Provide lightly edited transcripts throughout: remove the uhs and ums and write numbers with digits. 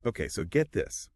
Okay, so get this.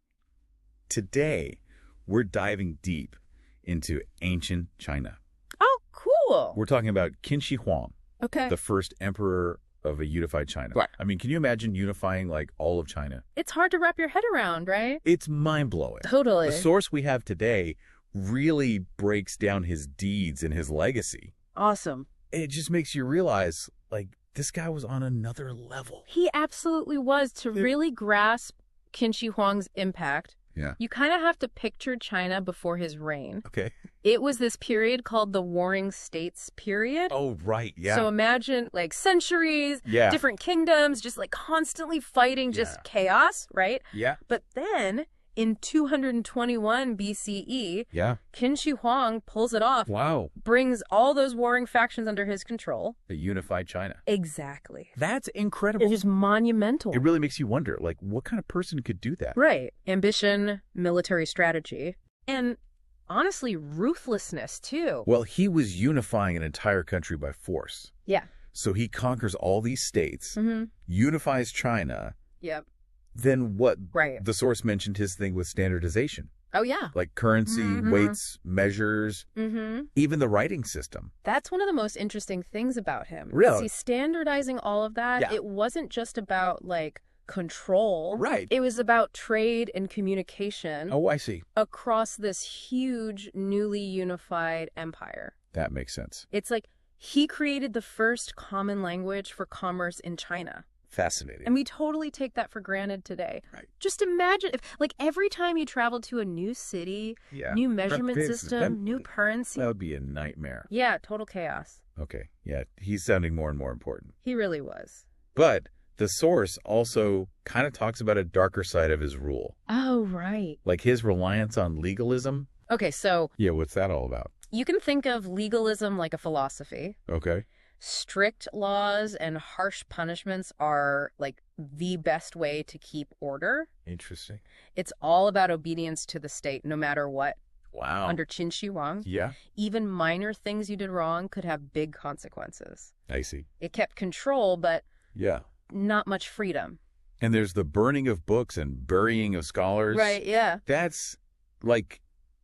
Today, we're diving deep into ancient China. Oh, cool. We're talking about Qin Shi Huang, Okay. the first emperor of a unified China. Right. I mean, can you imagine unifying like all of China? It's hard to wrap your head around, right? It's mind-blowing. Totally. The source we have today really breaks down his deeds and his legacy. Awesome. And it just makes you realize, like, this guy was on another level. He absolutely was. To really grasp Qin Shi Huang's impact, Yeah. you kind of have to picture China before his reign. Okay. It was this period called the Warring States period. Oh, right. Yeah. So imagine like centuries, Yeah. different kingdoms, just like constantly fighting, just chaos, right? Yeah. But then in 221 BCE, Yeah. Qin Shi Huang pulls it off, Wow. brings all those warring factions under his control. A unified China. Exactly. That's incredible. It is monumental. It really makes you wonder, like, what kind of person could do that? Right. Ambition, military strategy, and honestly, ruthlessness too. Well, he was unifying an entire country by force. Yeah. So he conquers all these states, Mm-hmm. unifies China. Yep. Then what? Right. The source mentioned his thing with standardization, Oh, yeah. like currency, Mhm. weights, measures, Mm-hmm. even the writing system. That's one of the most interesting things about him. Really? He's standardizing all of that. Yeah. It wasn't just about like control. Right. It was about trade and communication Oh, I see. across this huge, newly unified empire. That makes sense. It's like he created the first common language for commerce in China. Fascinating. And we totally take that for granted today. Right. Just imagine if, like, every time you travel to a new city, Yeah. new measurement That- system, new currency. That would be a nightmare. Yeah, total chaos. Okay. Yeah. He's sounding more and more important. He really was. But the source also kind of talks about a darker side of his rule, Oh, right. like his reliance on legalism. Okay, so Yeah. What's that all about? you can think of legalism like a philosophy. Okay. Strict laws and harsh punishments are like the best way to keep order. Interesting. It's all about obedience to the state, no matter what. Wow. Under Qin Shi Huang, Yeah. even minor things you did wrong could have big consequences. I see. It kept control, but Yeah. not much freedom. And there's the burning of books and burying of scholars. Right, yeah. That's like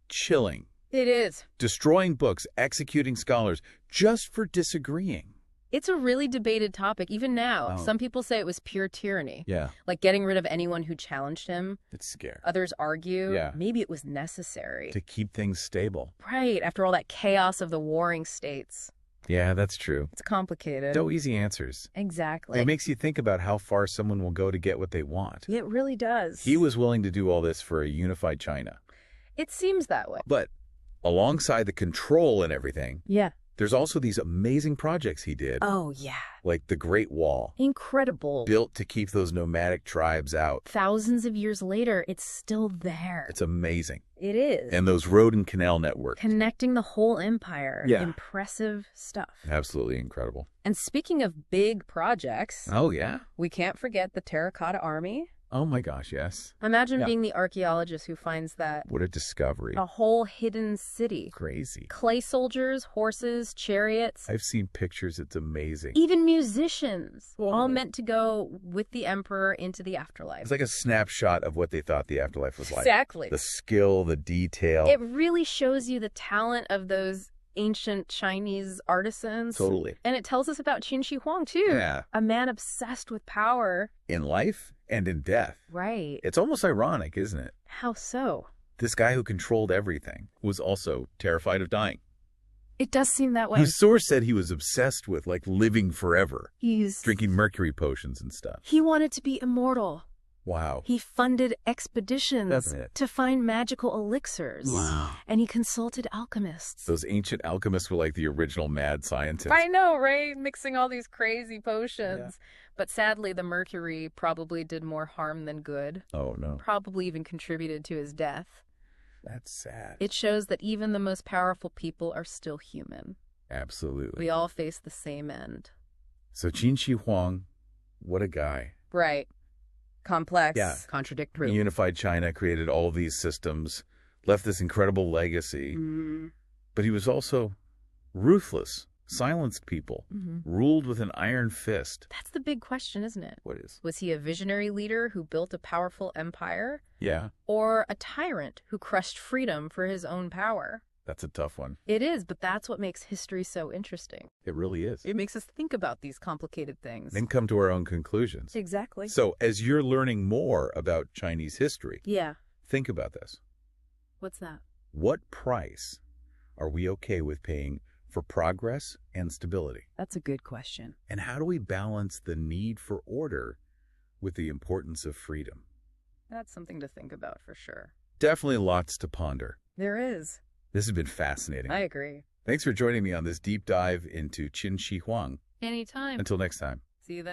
chilling. It is. Destroying books, executing scholars just for disagreeing. It's a really debated topic, even now. Oh. Some people say it was pure tyranny, Yeah. like getting rid of anyone who challenged him. It's scary. Others argue Yeah. maybe it was necessary. To keep things stable. Right, after all that chaos of the warring states. Yeah, that's true. It's complicated. No easy answers. Exactly. It makes you think about how far someone will go to get what they want. It really does. He was willing to do all this for a unified China. It seems that way. But alongside the control and everything, Yeah. there's also these amazing projects he did, Oh, yeah. like the Great Wall, Incredible. built to keep those nomadic tribes out. Thousands of years later, it's still there. It's amazing. It is. And those road and canal networks. Connecting the whole empire. Yeah. Impressive stuff. Absolutely incredible. And speaking of big projects, Oh, yeah? we can't forget the Terracotta Army. Oh, my gosh, yes. Imagine Yeah. being the archaeologist who finds that What a discovery. a whole hidden city. Crazy. Clay soldiers, horses, chariots, I've seen pictures. It's amazing. even musicians, Whoa. all meant to go with the emperor into the afterlife. It's like a snapshot of what they thought the afterlife was like. Exactly. The skill, the detail. It really shows you the talent of those ancient Chinese artisans. Totally. And it tells us about Qin Shi Huang, too. Yeah. A man obsessed with power. In life and in death. Right. It's almost ironic, isn't it? How so? This guy who controlled everything was also terrified of dying. It does seem that way. His source said he was obsessed with, like, living forever, He's... drinking mercury potions and stuff. He wanted to be immortal. Wow. He funded expeditions That's it. to find magical elixirs. Wow. And he consulted alchemists. Those ancient alchemists were like the original mad scientists. I know, right? Mixing all these crazy potions. But sadly, the mercury probably did more harm than good. Oh, no. Probably even contributed to his death. That's sad. It shows that even the most powerful people are still human. Absolutely. We all face the same end. So Qin Shi Huang, what a guy. Right. Complex. Yeah. Contradictory. Unified China, created all these systems, left this incredible legacy. Mm. But he was also ruthless, silenced people, ruled with an iron fist. That's the big question, isn't it? What is? Was he a visionary leader who built a powerful empire? Yeah. Or a tyrant who crushed freedom for his own power? That's a tough one. It is, but that's what makes history so interesting. It really is. It makes us think about these complicated things. Then come to our own conclusions. Exactly. So as you're learning more about Chinese history, Yeah. think about this. What's that? What price are we okay with paying for progress and stability? That's a good question. And how do we balance the need for order with the importance of freedom? That's something to think about for sure. Definitely lots to ponder. There is. This has been fascinating. I agree. Thanks for joining me on this deep dive into Qin Shi Huang. Anytime. Until next time. See you then.